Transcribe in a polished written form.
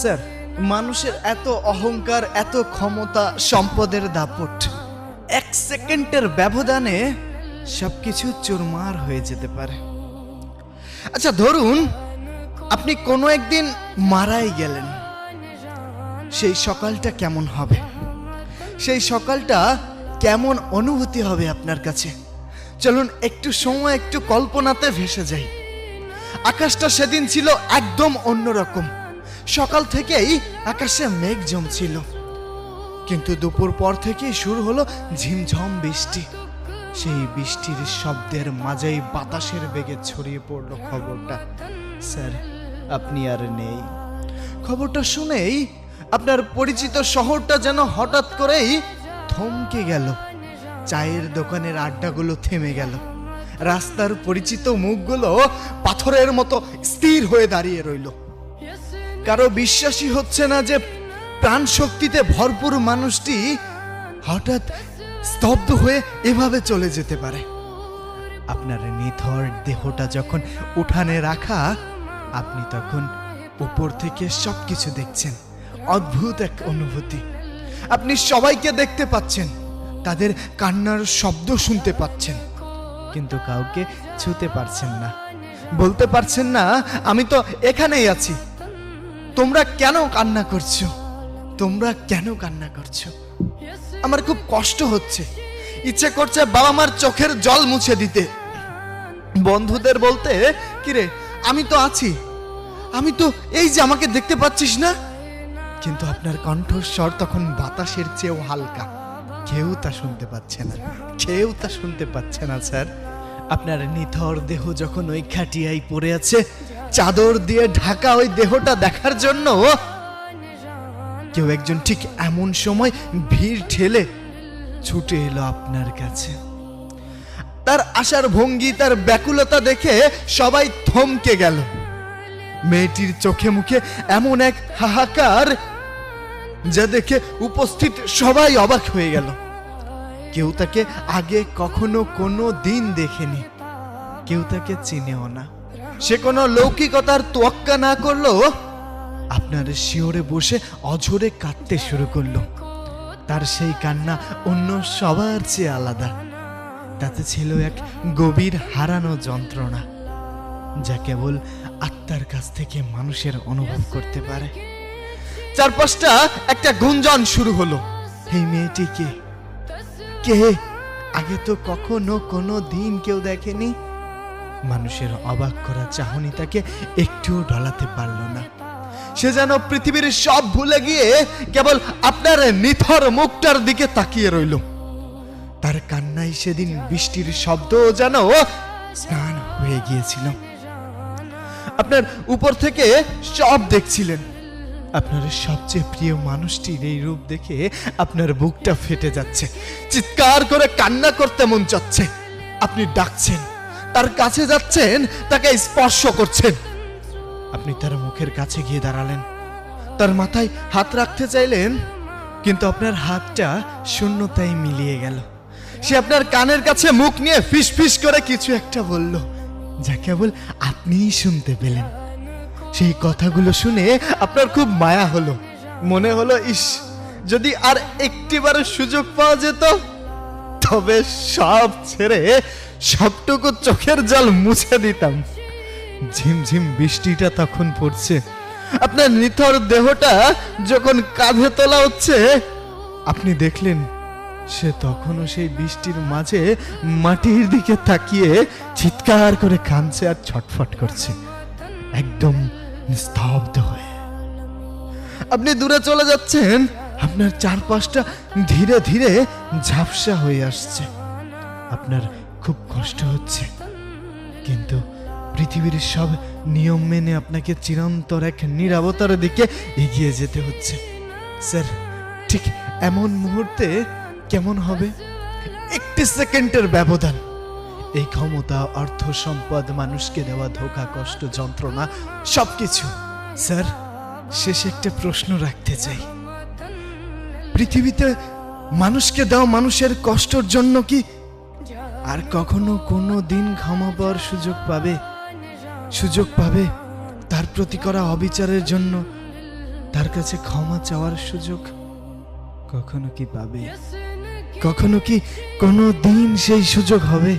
Sir, মানুষের এত অহংকার, এত ক্ষমতা, সম্পদের দাপট, এক সেকেন্ডের ব্যবধানে সবকিছু চুরমার হয়ে যেতে পারে। আচ্ছা ধরুন আপনি কোনো একদিন মারাই গেলেন, সেই সকালটা কেমন হবে? সেই সকালটা কেমন অনুভূতি হবে আপনার কাছে? চলুন একটু সময়, একটু কল্পনাতে ভেসে যাই। আকাশটা সেদিন ছিল একদম অন্যরকম। সকাল থেকেই আকাশে মেঘ জমছিল, কিন্তু দুপুর পর থেকেই শুরু হলো ঝিমঝম বৃষ্টি। সেই বৃষ্টির শব্দের মাঝেই বাতাসের বেগে ছড়িয়ে পড়লো খবরটা, স্যার আপনি আর নেই। খবরটা শুনেই আপনার পরিচিত শহরটা যেন হঠাৎ করেই থমকে গেল। চায়ের দোকানের আড্ডাগুলো থেমে গেল। রাস্তার পরিচিত মুখগুলো পাথরের মতো স্থির হয়ে দাঁড়িয়ে রইল। কারো বিশ্বাসই হচ্ছে না যে প্রাণ শক্তিতে ভরপুর মানুষটি হঠাৎ স্তব্ধ হয়ে এভাবে চলে যেতে পারে। আপনার নিথর দেহটা যখন উঠানে রাখা, আপনি তখন উপর থেকে সবকিছু দেখছেন। অদ্ভুত এক অনুভূতি। আপনি সবাইকে দেখতে পাচ্ছেন, তাদের কান্নার শব্দ শুনতে পাচ্ছেন, কিন্তু কাউকে ছুঁতে পারছেন না, বলতে পারছেন না আমি তো এখানেই আছি। তোমরা কেন কান্না করছো? তোমরা কেন কান্না করছো? আমার খুব কষ্ট হচ্ছে, ইচ্ছে করছে বাবা মার চোখের জল মুছে দিতে, বন্ধুদের বলতে কিরে আমি তো আছি, আমি তো এই যে আমাকে দেখতে পাচ্ছিস না। কিন্তু আপনার কণ্ঠস্বর তখন বাতাসের চেয়েও হালকা। কেউ তা শুনতে পাচ্ছে না, কেউ তা শুনতে পাচ্ছে না স্যার। আপনার নিথর দেহ যখন ওই খাটিয়ায় পড়ে আছে, চাদর দিয়ে ঢাকা ওই দেহটা দেখার জন্য কেউ একজন ঠিক এমন সময় ভিড় ঠেলে ছুটে এলো আপনার কাছে। তার আসার ভঙ্গি, তার ব্যাকুলতা দেখে সবাই থমকে গেল। মেয়েটির চোখে মুখে এমন এক হাহাকার, যা দেখে উপস্থিত সবাই অবাক হয়ে গেল। কেউ তাকে আগে কখনো কোনো দিন দেখেনি, কেউ তাকে চিনেও না। সে কোনো লৌকিকতার তোয়াক্কা না করলো, আপনার শিওরে বসে অঝরে কাঁদতে শুরু করলো। তার সেই কান্না অন্য সবার চেয়ে আলাদা। তাতে ছিল এক গভীর হারানো যন্ত্রণা, যা কেবল আত্মার কাছ থেকে মানুষের অনুভব করতে পারে। চারপাশটা একটা গুঞ্জন শুরু হলো। এই মেয়েটি কে? কে? আগে তো কখনো কোনো দিন কেউ দেখেনি। মানুষের অবাক করা চাহনি তাকে একটুও ঢলাতে পারল না। সে যেন পৃথিবীর সব ভুলে গিয়ে কেবল আপনার নিথর মুখটার দিকে তাকিয়ে রইল। তার কান্নায় সেদিন বৃষ্টির শব্দ যেন স্নান হয়ে গিয়েছিল। আপনার উপর থেকে সব দেখছিলেন। আপনার সবচেয়ে প্রিয় মানুষটির এই রূপ দেখে আপনার বুকটা ফেটে যাচ্ছে। চিৎকার করে কান্না করতে মন চাচ্ছে। আপনি ডাকছেন, তার কাছে যাচ্ছেন, তাকে স্পর্শ করছেন। আপনি তার মুখের কাছে গিয়ে দাঁড়ালেন, তার মাথায় হাত রাখতে চাইলেন, কিন্তু আপনার হাতটা শূন্যতায় মিলিয়ে গেল। সে আপনার কানের কাছে মুখ নিয়ে ফিস ফিস করে কিছু একটা বলল, যা কেবল আপনিই শুনতে পেলেন। সেই কথাগুলো শুনে আপনার খুব মায়া হলো। মনে হলো, ইস, যদি আর একটিবার সুযোগ পাওয়া যেত, তবে সব ছেড়ে সবটুকু চোখের জল মুছে দিতাম। ঝিমঝিম বৃষ্টিটা তখন পড়ছে। আপনার নিথর দেহটা যখন কাঁধে তোলা হচ্ছে, আপনি দেখলেন সে তখনও সেই বৃষ্টির মাঝে মাটির দিকে তাকিয়ে চিৎকার করে কাঁদছে আর ছটফট করছে, একদম স্তব্ধ হয়ে। আপনি দূরে চলে যাচ্ছেন, আপনার চারপাশটা ধীরে ধীরে ঝাপসা হয়ে আসছে। আপনার খুব কষ্ট হচ্ছে, কিন্তু পৃথিবীর সব নিয়ম মেনে আপনাকে চিরন্তর এক নীরবতার দিকে এগিয়ে যেতে হচ্ছে। স্যার, ঠিক এমন মুহূর্তে কেমন হবে? একটি সেকেন্ডের ব্যবধান। এই ক্ষমতা, অর্থ, সম্পদ, মানুষকে দেওয়া ধোঁকা, কষ্ট, যন্ত্রণা, সবকিছু। স্যার, শেষে একটা প্রশ্ন রাখতে চাই। পৃথিবীতে মানুষকে দেওয়া মানুষের কষ্টের জন্য কি আর কখনো কোনো দিন ক্ষমা পাওয়ার সুযোগ পাবে? তার প্রতি করা অবিচারের জন্য তার কাছে ক্ষমা চাওয়ার সুযোগ কখনো কি পাবে? কখনো কি কোনো দিন সেই সুযোগ হবে?